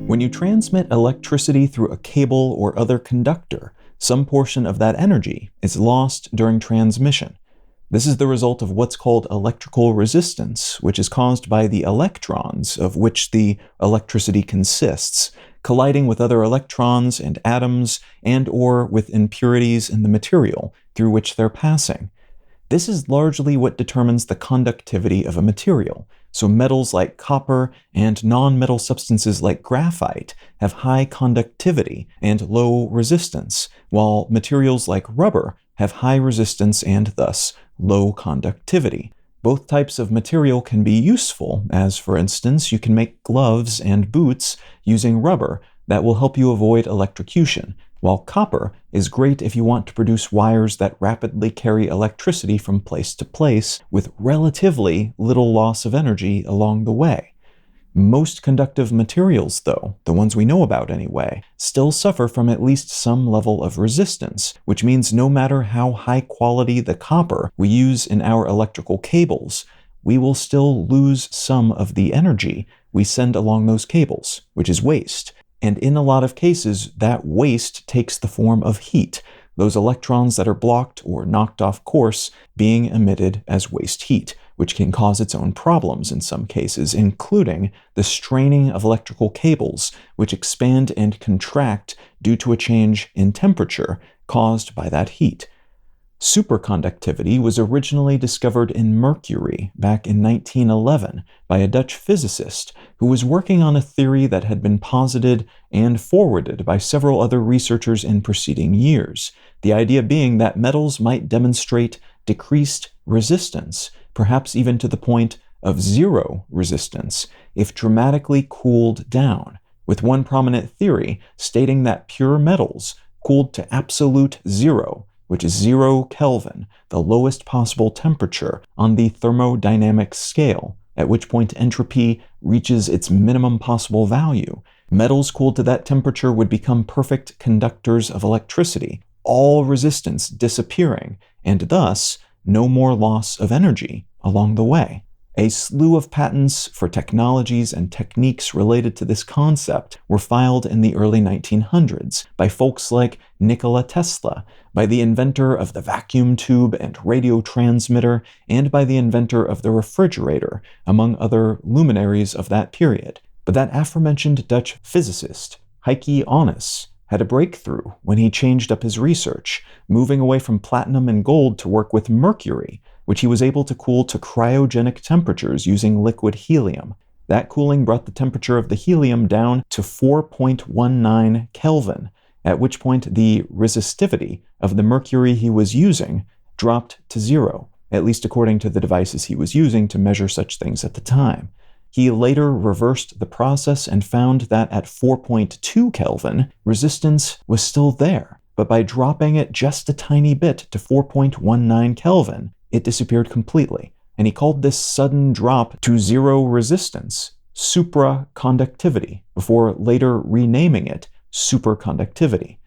When you transmit electricity through a cable or other conductor, some portion of that energy is lost during transmission. This is the result of what's called electrical resistance, which is caused by the electrons of which the electricity consists, colliding with other electrons and atoms and/or with impurities in the material through which they're passing. This is largely what determines the conductivity of a material. So metals like copper and non-metal substances like graphite have high conductivity and low resistance, while materials like rubber have high resistance and thus low conductivity. Both types of material can be useful, as for instance, you can make gloves and boots using rubber that will help you avoid electrocution, while copper is great if you want to produce wires that rapidly carry electricity from place to place with relatively little loss of energy along the way. Most conductive materials, though, the ones we know about anyway, still suffer from at least some level of resistance, which means no matter how high quality the copper we use in our electrical cables, we will still lose some of the energy we send along those cables, which is waste. And in a lot of cases, that waste takes the form of heat, those electrons that are blocked or knocked off course being emitted as waste heat, which can cause its own problems in some cases, including the straining of electrical cables, which expand and contract due to a change in temperature caused by that heat. Superconductivity was originally discovered in mercury back in 1911 by a Dutch physicist who was working on a theory that had been posited and forwarded by several other researchers in preceding years, the idea being that metals might demonstrate decreased resistance, perhaps even to the point of zero resistance, if dramatically cooled down, with one prominent theory stating that pure metals cooled to absolute zero, which is 0 Kelvin, the lowest possible temperature on the thermodynamic scale, at which point entropy reaches its minimum possible value. Metals cooled to that temperature would become perfect conductors of electricity, all resistance disappearing, and thus no more loss of energy along the way. A slew of patents for technologies and techniques related to this concept were filed in the early 1900s by folks like Nikola Tesla, by the inventor of the vacuum tube and radio transmitter, and by the inventor of the refrigerator, among other luminaries of that period. But that aforementioned Dutch physicist, Heike Onnes, had a breakthrough when he changed up his research, moving away from platinum and gold to work with mercury, which he was able to cool to cryogenic temperatures using liquid helium. That cooling brought the temperature of the helium down to 4.19 Kelvin, at which point the resistivity of the mercury he was using dropped to zero, at least according to the devices he was using to measure such things at the time. He later reversed the process and found that at 4.2 Kelvin, resistance was still there, but by dropping it just a tiny bit to 4.19 Kelvin, it disappeared completely, and he called this sudden drop to zero resistance supraconductivity, before later renaming it superconductivity.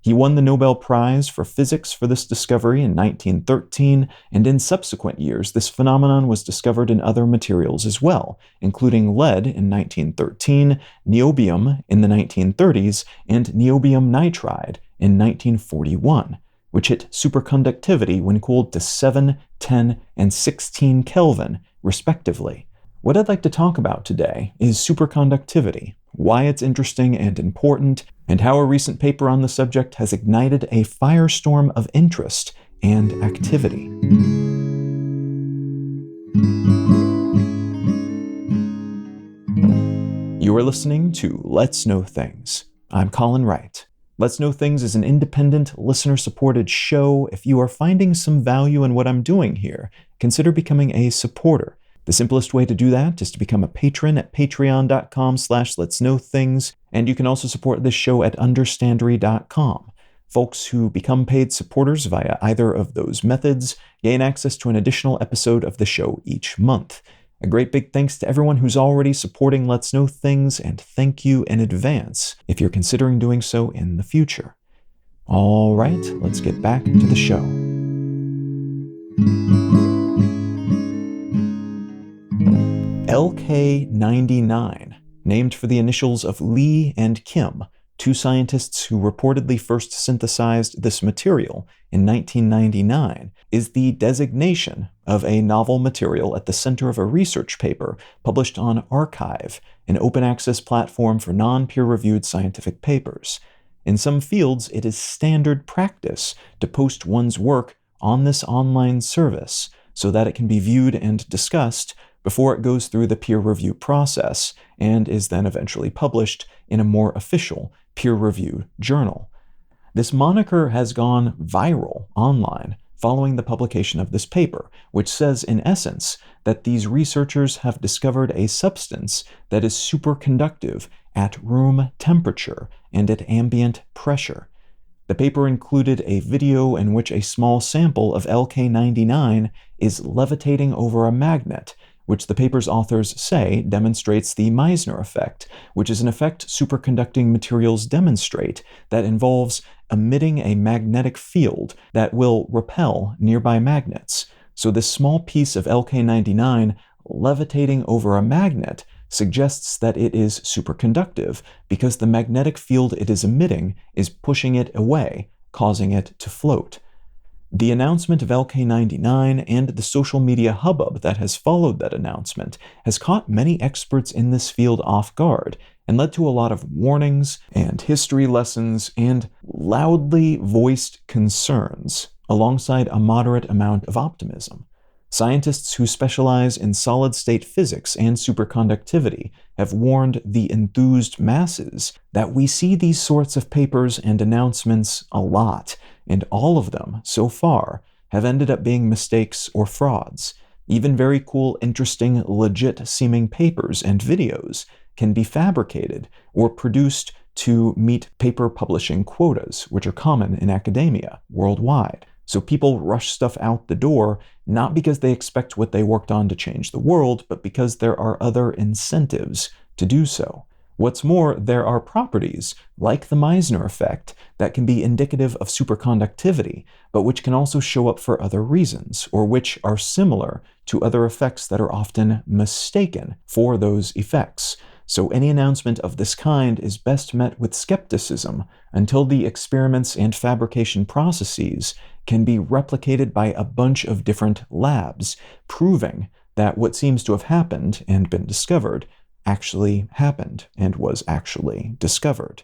He won the Nobel Prize for Physics for this discovery in 1913, and in subsequent years, this phenomenon was discovered in other materials as well, including lead in 1913, niobium in the 1930s, and niobium nitride in 1941, which hit superconductivity when cooled to 7, 10, and 16 Kelvin, respectively. What I'd like to talk about today is superconductivity, why it's interesting and important, and how a recent paper on the subject has ignited a firestorm of interest and activity. You are listening to Let's Know Things. I'm Colin Wright. Let's Know Things is an independent, listener-supported show. If you are finding some value in what I'm doing here, consider becoming a supporter. The simplest way to do that is to become a patron at patreon.com/letsknowthings, and you can also support this show at understandry.com. Folks who become paid supporters via either of those methods gain access to an additional episode of the show each month. A great big thanks to everyone who's already supporting Let's Know Things, and thank you in advance if you're considering doing so in the future. All right, let's get back to the show. LK99, named for the initials of Lee and Kim, two scientists who reportedly first synthesized this material in 1999, is the designation of a novel material at the center of a research paper published on arXiv, an open-access platform for non-peer-reviewed scientific papers. In some fields, it is standard practice to post one's work on this online service so that it can be viewed and discussed before it goes through the peer review process and is then eventually published in a more official peer-reviewed journal. This moniker has gone viral online following the publication of this paper, which says in essence that these researchers have discovered a substance that is superconductive at room temperature and at ambient pressure. The paper included a video in which a small sample of LK99 is levitating over a magnet, which the paper's authors say demonstrates the Meissner effect, which is an effect superconducting materials demonstrate that involves emitting a magnetic field that will repel nearby magnets. So this small piece of LK99 levitating over a magnet suggests that it is superconductive because the magnetic field it is emitting is pushing it away, causing it to float. The announcement of LK99 and the social media hubbub that has followed that announcement has caught many experts in this field off guard and led to a lot of warnings and history lessons and loudly voiced concerns, alongside a moderate amount of optimism. Scientists who specialize in solid-state physics and superconductivity have warned the enthused masses that we see these sorts of papers and announcements a lot, and all of them, so far, have ended up being mistakes or frauds. Even very cool, interesting, legit-seeming papers and videos can be fabricated or produced to meet paper publishing quotas, which are common in academia worldwide. So people rush stuff out the door, not because they expect what they worked on to change the world, but because there are other incentives to do so. What's more, there are properties, like the Meissner effect, that can be indicative of superconductivity, but which can also show up for other reasons, or which are similar to other effects that are often mistaken for those effects. So any announcement of this kind is best met with skepticism until the experiments and fabrication processes can be replicated by a bunch of different labs, proving that what seems to have happened and been discovered actually happened and was actually discovered.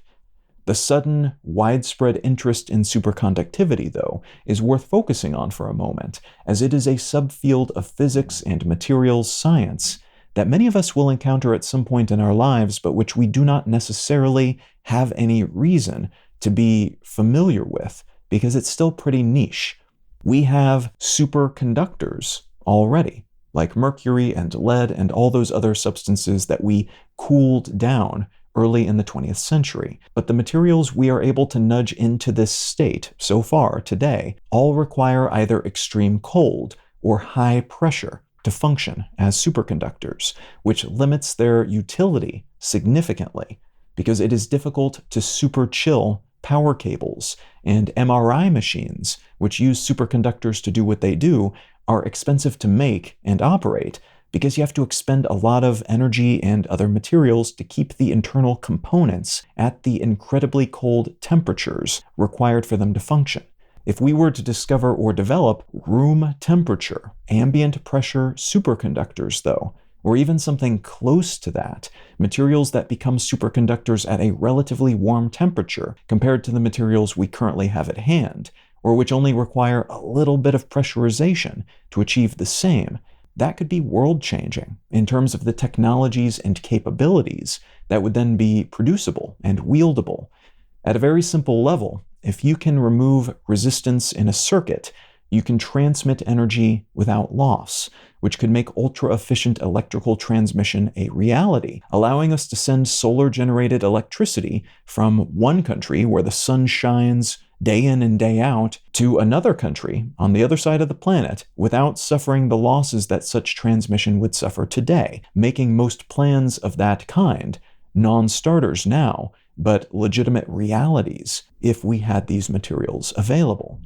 The sudden, widespread interest in superconductivity, though, is worth focusing on for a moment, as it is a subfield of physics and materials science that many of us will encounter at some point in our lives, but which we do not necessarily have any reason to be familiar with, because it's still pretty niche. We have superconductors already, like mercury and lead and all those other substances that we cooled down early in the 20th century. But the materials we are able to nudge into this state so far today all require either extreme cold or high pressure to function as superconductors, which limits their utility significantly because it is difficult to super chill power cables, and MRI machines, which use superconductors to do what they do, are expensive to make and operate because you have to expend a lot of energy and other materials to keep the internal components at the incredibly cold temperatures required for them to function. If we were to discover or develop room temperature, ambient pressure superconductors, though, or even something close to that, materials that become superconductors at a relatively warm temperature compared to the materials we currently have at hand, or which only require a little bit of pressurization to achieve the same, that could be world-changing in terms of the technologies and capabilities that would then be producible and wieldable. At a very simple level, if you can remove resistance in a circuit, you can transmit energy without loss, which could make ultra-efficient electrical transmission a reality, allowing us to send solar-generated electricity from one country where the sun shines day in and day out to another country on the other side of the planet without suffering the losses that such transmission would suffer today, making most plans of that kind non-starters now, but legitimate realities if we had these materials available.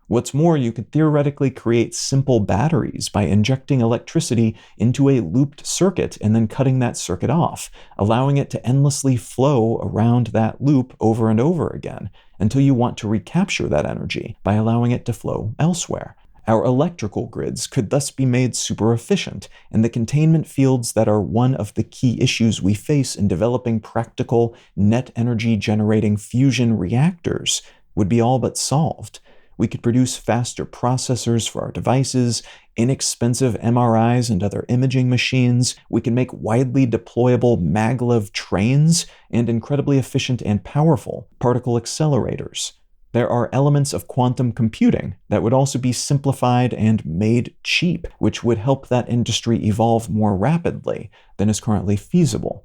What's more, you could theoretically create simple batteries by injecting electricity into a looped circuit and then cutting that circuit off, allowing it to endlessly flow around that loop over and over again until you want to recapture that energy by allowing it to flow elsewhere. Our electrical grids could thus be made super efficient, and the containment fields that are one of the key issues we face in developing practical net energy generating fusion reactors would be all but solved. We could produce faster processors for our devices, inexpensive MRIs and other imaging machines. We can make widely deployable maglev trains and incredibly efficient and powerful particle accelerators. There are elements of quantum computing that would also be simplified and made cheap, which would help that industry evolve more rapidly than is currently feasible.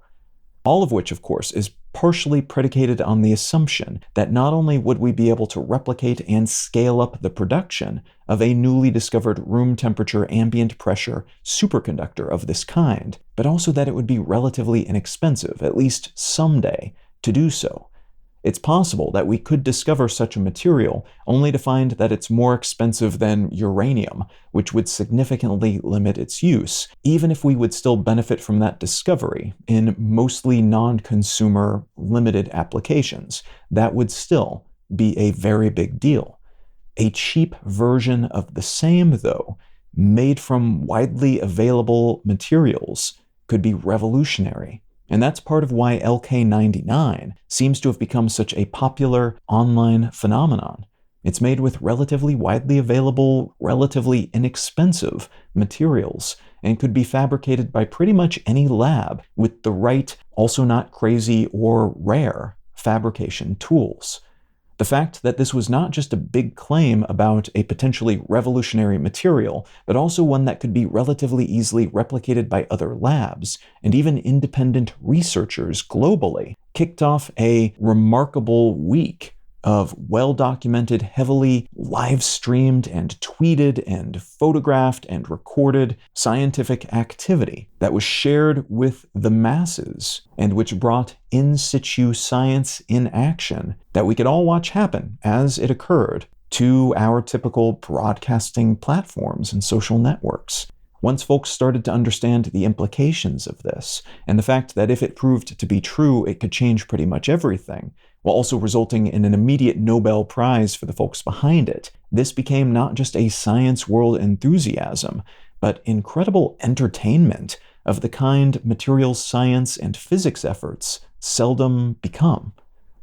All of which, of course, is partially predicated on the assumption that not only would we be able to replicate and scale up the production of a newly discovered room temperature ambient pressure superconductor of this kind, but also that it would be relatively inexpensive, at least someday, to do so. It's possible that we could discover such a material only to find that it's more expensive than uranium, which would significantly limit its use, even if we would still benefit from that discovery in mostly non-consumer limited applications. That would still be a very big deal. A cheap version of the same, though, made from widely available materials, could be revolutionary. And that's part of why LK99 seems to have become such a popular online phenomenon. It's made with relatively widely available, relatively inexpensive materials, and could be fabricated by pretty much any lab with the right, also not crazy or rare, fabrication tools. The fact that this was not just a big claim about a potentially revolutionary material, but also one that could be relatively easily replicated by other labs, and even independent researchers globally, kicked off a remarkable week of well-documented, heavily live-streamed and tweeted and photographed and recorded scientific activity that was shared with the masses and which brought in situ science in action that we could all watch happen as it occurred to our typical broadcasting platforms and social networks. Once folks started to understand the implications of this, and the fact that if it proved to be true, it could change pretty much everything, while also resulting in an immediate Nobel Prize for the folks behind it, this became not just a science world enthusiasm, but incredible entertainment of the kind materials science and physics efforts seldom become.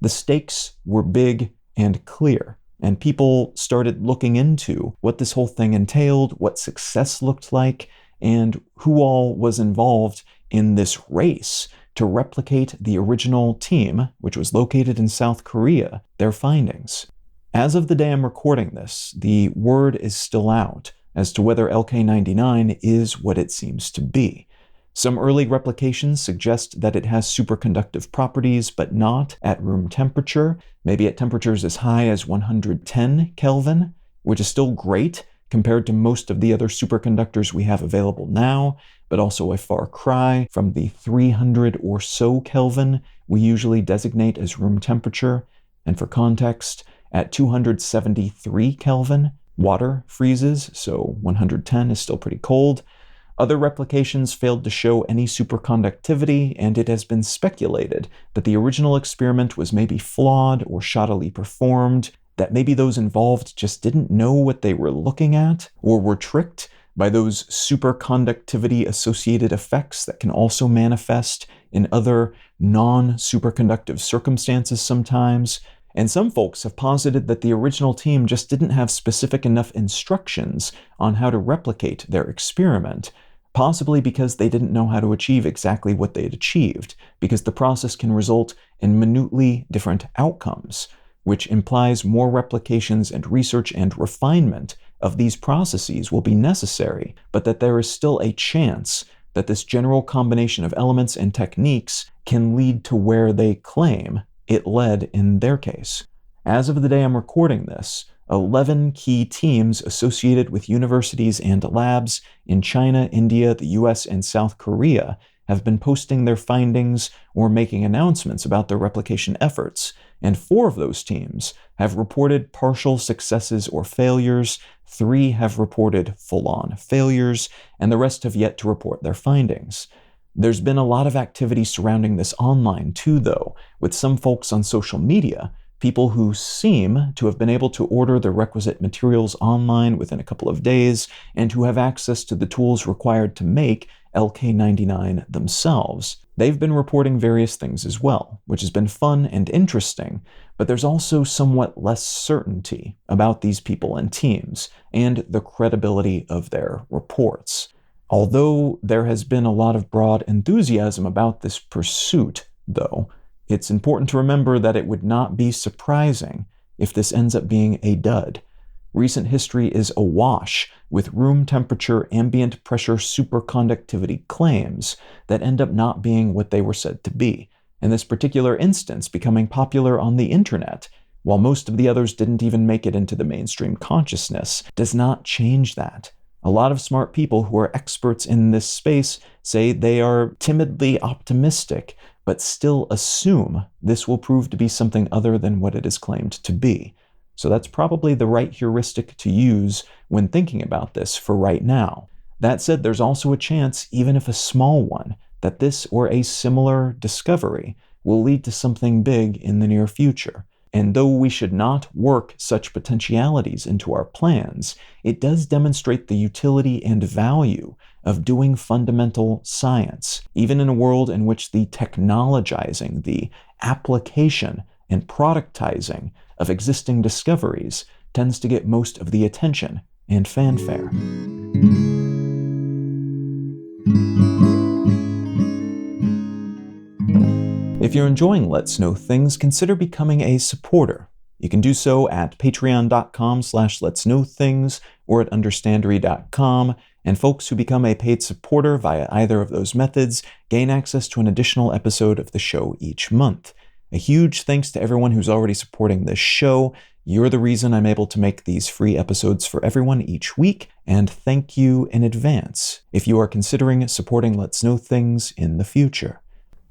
The stakes were big and clear, and people started looking into what this whole thing entailed, what success looked like, and who all was involved in this race to replicate the original team, which was located in South Korea, their findings. As of the day I'm recording this, the word is still out as to whether LK99 is what it seems to be. Some early replications suggest that it has superconductive properties, but not at room temperature, maybe at temperatures as high as 110 Kelvin, which is still great compared to most of the other superconductors we have available now, but also a far cry from the 300 or so Kelvin we usually designate as room temperature. And for context, at 273 Kelvin, water freezes, so 110 is still pretty cold. Other replications failed to show any superconductivity, and it has been speculated that the original experiment was maybe flawed or shoddily performed, that maybe those involved just didn't know what they were looking at, or were tricked by those superconductivity-associated effects that can also manifest in other non-superconductive circumstances sometimes. And some folks have posited that the original team just didn't have specific enough instructions on how to replicate their experiment, possibly because they didn't know how to achieve exactly what they had achieved, because the process can result in minutely different outcomes, which implies more replications and research and refinement of these processes will be necessary, but that there is still a chance that this general combination of elements and techniques can lead to where they claim it led in their case. As of the day I'm recording this, 11 key teams associated with universities and labs in China, India, the US, and South Korea have been posting their findings or making announcements about their replication efforts, and 4 of those teams have reported partial successes or failures, 3 have reported full-on failures, and the rest have yet to report their findings. There's been a lot of activity surrounding this online too, though, with some folks on social media, people who seem to have been able to order the requisite materials online within a couple of days and who have access to the tools required to make LK99 themselves. They've been reporting various things as well, which has been fun and interesting, but there's also somewhat less certainty about these people and teams and the credibility of their reports. Although there has been a lot of broad enthusiasm about this pursuit, though, it's important to remember that it would not be surprising if this ends up being a dud. Recent history is awash with room temperature ambient pressure superconductivity claims that end up not being what they were said to be, in this particular instance becoming popular on the internet, while most of the others didn't even make it into the mainstream consciousness, does not change that. A lot of smart people who are experts in this space say they are timidly optimistic, but still assume this will prove to be something other than what it is claimed to be. So that's probably the right heuristic to use when thinking about this for right now. That said, there's also a chance, even if a small one, that this or a similar discovery will lead to something big in the near future. And though we should not work such potentialities into our plans, it does demonstrate the utility and value of doing fundamental science, even in a world in which the technologizing, the application and productizing of existing discoveries tends to get most of the attention and fanfare. If you're enjoying Let's Know Things, consider becoming a supporter. You can do so at patreon.com/letsknowthings or at understandery.com, and folks who become a paid supporter via either of those methods gain access to an additional episode of the show each month. A huge thanks to everyone who's already supporting this show. You're the reason I'm able to make these free episodes for everyone each week, and thank you in advance if you are considering supporting Let's Know Things in the future.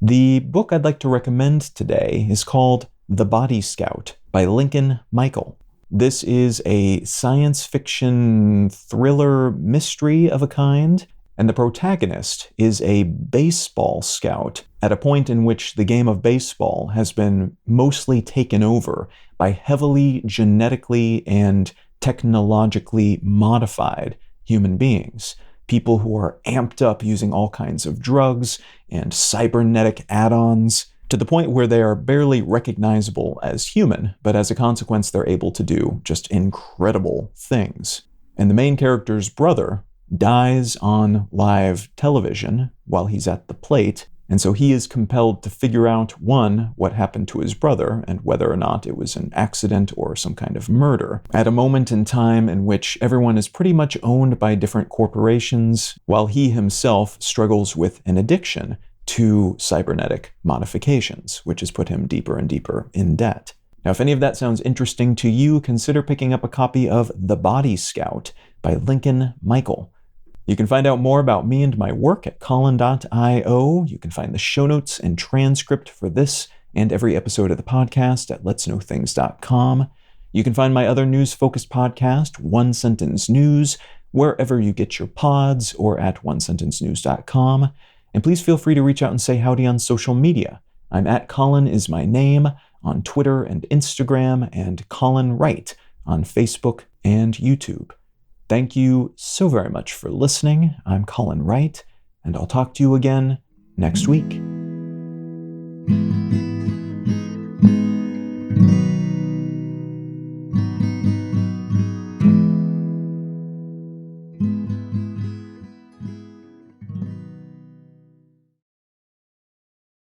The book I'd like to recommend today is called The Body Scout by Lincoln Michael. This is a science fiction thriller mystery of a kind, and the protagonist is a baseball scout at a point in which the game of baseball has been mostly taken over by heavily genetically and technologically modified human beings. People who are amped up using all kinds of drugs and cybernetic add-ons, to the point where they are barely recognizable as human, but as a consequence they're able to do just incredible things. And the main character's brother dies on live television while he's at the plate, and so he is compelled to figure out, one, what happened to his brother, and whether or not it was an accident or some kind of murder, at a moment in time in which everyone is pretty much owned by different corporations, while he himself struggles with an addiction to cybernetic modifications, which has put him deeper and deeper in debt. Now, if any of that sounds interesting to you, consider picking up a copy of The Body Scout by Lincoln Michael. You can find out more about me and my work at Colin.io. You can find the show notes and transcript for this and every episode of the podcast at letsknowthings.com. You can find my other news-focused podcast, One Sentence News, wherever you get your pods or at onesentencenews.com. And please feel free to reach out and say howdy on social media. I'm at Colin is my name on Twitter and Instagram, and Colin Wright on Facebook and YouTube. Thank you so very much for listening. I'm Colin Wright, and I'll talk to you again next week.